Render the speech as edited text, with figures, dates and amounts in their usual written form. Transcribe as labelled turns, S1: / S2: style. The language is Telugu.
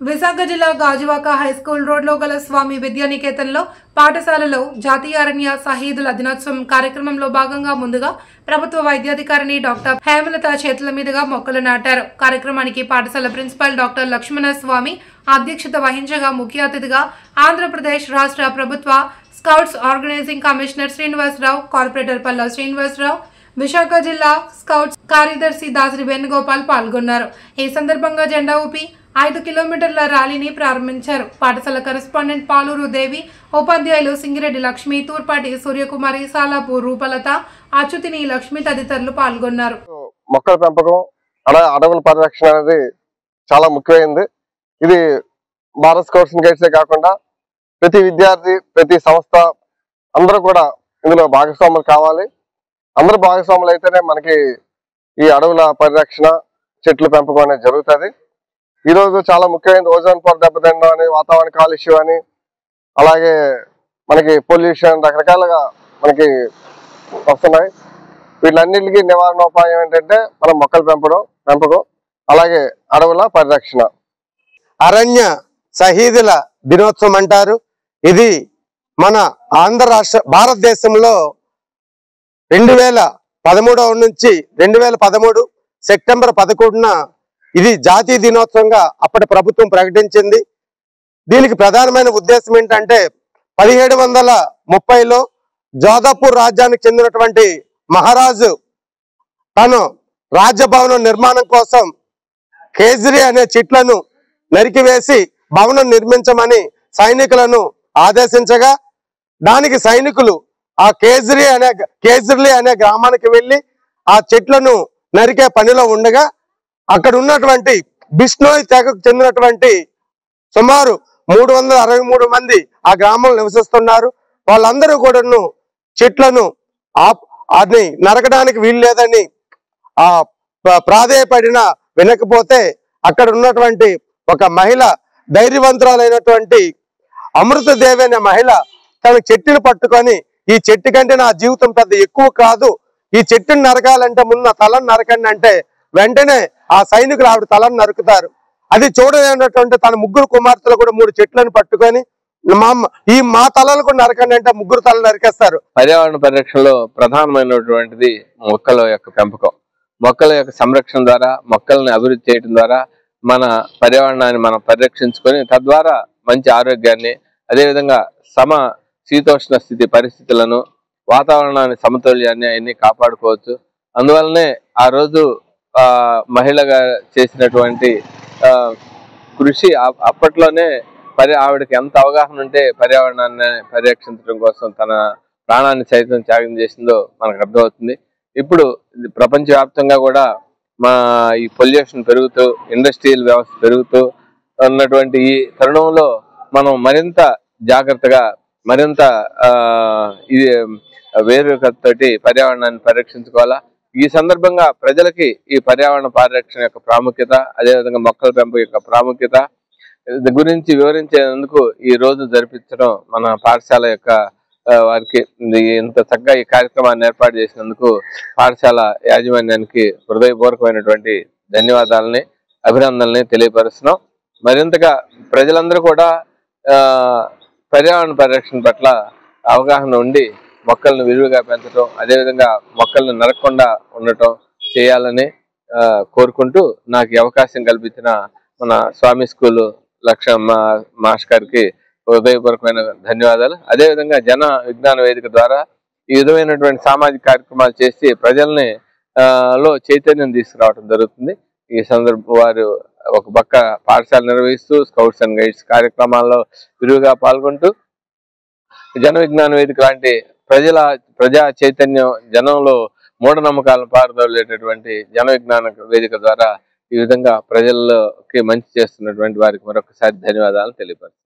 S1: విశాఖ జిల్లా గాజువాక హైస్కూల్ రోడ్లో గల స్వామి విద్యానికేతన్లో పాఠశాలలో జాతీయ అరణ్య షహీదుల దినోత్సవం కార్యక్రమంలో భాగంగా ముందుగా ప్రభుత్వ వైద్యాధికారిని డాక్టర్ హేమలత చేతుల మీదుగా మొక్కలు నాటారు. కార్యక్రమానికి పాఠశాల ప్రిన్సిపల్ డాక్టర్ లక్ష్మణ స్వామి అధ్యక్షత వహించగా ముఖ్య అతిథిగా ఆంధ్రప్రదేశ్ రాష్ట్ర ప్రభుత్వ scouts organizing commissioner Srinivasa Rao, corporator Palla Srinivasa Rao, Visakha జిల్లా స్కౌట్స్ కార్యదర్శి దాసరి వేణుగోపాల్ పాల్గొన్నారు. ఈ సందర్భంగా జెండా ఊపి 5 కిలోమీటర్ల ర్యాలీని ప్రారంభించారు. పాఠశాల కరెస్పాండెంట్ పాలూరు దేవి, ఉపాధ్యాయులు సింగిరెడ్డి లక్ష్మి, తూర్పాటి సూర్యకుమారి, సాలాపూర్ రూపలత, అచ్యుతిని లక్ష్మి తదితరులు పాల్గొన్నారు.
S2: మొక్కల పెంపకం అడవుల పరిరక్షణ అనేది చాలా ముఖ్యమైనది. ఇది భారత్ స్కౌట్స్ అండ్ గైడ్సే కాకుండా ప్రతి విద్యార్థి, ప్రతి సంస్థ అందరూ కూడా ఇందులో భాగస్వాములు కావాలి. అందరూ భాగస్వాములు అయితేనే మనకి ఈ అడవుల పరిరక్షణ, చెట్ల పెంపకం అనేది జరుగుతుంది. ఈ రోజు చాలా ముఖ్యమైనది ఓజోన్ పొర దెబ్బతినడం అని, వాతావరణ కాలుష్యం అని, అలాగే మనకి పొల్యూషన్ రకరకాలుగా మనకి వస్తున్నాయి. వీటన్నిటికీ నివారణోపాయం ఏంటంటే మనం మొక్కలు పెంపకం అలాగే అడవుల పరిరక్షణ.
S3: అరణ్య షహీదుల దినోత్సవం అంటారు. ఇది మన ఆంధ్ర రాష్ట్ర భారతదేశంలో 2013 నుంచి 2013 సెప్టెంబర్ 11న ఇది జాతీయ దినోత్సవంగా అప్పటి ప్రభుత్వం ప్రకటించింది. దీనికి ప్రధానమైన ఉద్దేశం ఏంటంటే 1730లో జోధపూర్ రాజ్యానికి చెందినటువంటి మహారాజు తను రాజ్యభవనం నిర్మాణం కోసం కేజ్రీ అనే చెట్లను నరికివేసి భవనం నిర్మించమని సైనికులను ఆదేశించగా, దానికి సైనికులు ఆ కేజ్రీ అనే గ్రామానికి వెళ్ళి ఆ చెట్లను నరికే పనిలో ఉండగా అక్కడ ఉన్నటువంటి బిష్ణోయ్ తెగకు చెందినటువంటి సుమారు 363 మంది ఆ గ్రామంలో నివసిస్తున్నారు. వాళ్ళందరూ కూడాను చెట్లను అది నరకడానికి వీలు లేదని ఆ ప్రాధేయపడిన వినకపోతే అక్కడ ఉన్నటువంటి ఒక మహిళ, ధైర్యవంతురాలైనటువంటి అమృతదేవి అనే మహిళ తన చెట్టును పట్టుకొని, ఈ చెట్టు కంటే నా జీవితం పెద్ద ఎక్కువ కాదు, ఈ చెట్టుని నరకాలంటే ముందు నా తలను నరకండి అంటే వెంటనే ఆ సైనికులు ఆవిడ తలను నరుకుతారు. అది చూడలేనటువంటి తన 3 కుమార్తెలు కూడా 3 చెట్లను పట్టుకొని మా తలలు కూడా నరకండి అంటే 3 తలలు నరికేస్తారు.
S4: పర్యావరణ పరిరక్షణలో ప్రధానమైనటువంటిది మొక్కల యొక్క పెంపకం. మొక్కల యొక్క సంరక్షణ ద్వారా, మొక్కల్ని అభివృద్ధి చేయడం ద్వారా మన పర్యావరణాన్ని మనం పరిరక్షించుకొని తద్వారా మంచి ఆరోగ్యాన్ని, అదేవిధంగా శీతోష్ణ స్థితి పరిస్థితులను, వాతావరణాన్ని సమతుల్యాన్ని అవన్నీ కాపాడుకోవచ్చు. అందువల్లనే ఆ రోజు మహిళగా చేసినటువంటి కృషి అప్పట్లోనే ఆవిడకి ఎంత అవగాహన ఉంటే పర్యావరణాన్ని పరిరక్షించడం కోసం తన ప్రాణాన్ని సైతం త్యాగం చేసిందో మనకు అర్థమవుతుంది. ఇప్పుడు ప్రపంచవ్యాప్తంగా కూడా ఈ పొల్యూషన్ పెరుగుతూ, ఇండస్ట్రియల్ వ్యవస్థ పెరుగుతూ ఉన్నటువంటి ఈ తరుణంలో మనం మరింత జాగ్రత్తగా, మరింత వేరొకతోటి పర్యావరణాన్ని పరిరక్షించుకోవాలా. ఈ సందర్భంగా ప్రజలకి ఈ పర్యావరణ పరిరక్షణ యొక్క ప్రాముఖ్యత, అదేవిధంగా మొక్కల పెంపకం యొక్క ప్రాముఖ్యత గురించి వివరించేందుకు ఈ రోజు జరిపించడం మన పాఠశాల యొక్క వారికి ఇంత చక్కగా ఈ కార్యక్రమాన్ని ఏర్పాటు చేసినందుకు పాఠశాల యాజమాన్యానికి హృదయపూర్వకమైనటువంటి ధన్యవాదాలని, అభినందనల్ని తెలియపరుస్తున్నాం. మరింతగా ప్రజలందరూ కూడా పర్యావరణ పరిరక్షణ పట్ల అవగాహన ఉండి మొక్కలను విరివిగా పెంచడం, అదేవిధంగా మొక్కలను నరకకుండా ఉండటం చేయాలని కోరుకుంటూ నాకు ఈ అవకాశం కల్పించిన మన స్వామి స్కూల్ మాస్టర్ గారికి హృదయపూర్వకమైన ధన్యవాదాలు. అదేవిధంగా జన విజ్ఞాన వేదిక ద్వారా ఈ విధమైనటువంటి సామాజిక కార్యక్రమాలు చేసి ప్రజల్ని లో చైతన్యం తీసుకురావడం జరుగుతుంది. ఈ సందర్భం వారు ఒక పక్క పాఠశాల నిర్వహిస్తూ స్కౌట్స్ అండ్ గైడ్స్ కార్యక్రమాల్లో విరివిగా పాల్గొంటూ జన విజ్ఞాన వేదిక లాంటి ప్రజా చైతన్యం, జనంలో మూఢనమ్మకాలను పారదోలేటటువంటి జన విజ్ఞాన వేదిక ద్వారా ఈ విధంగా ప్రజల్లోకి మంచి చేస్తున్నటువంటి వారికి మరొకసారి ధన్యవాదాలు తెలియపరుస్తాను.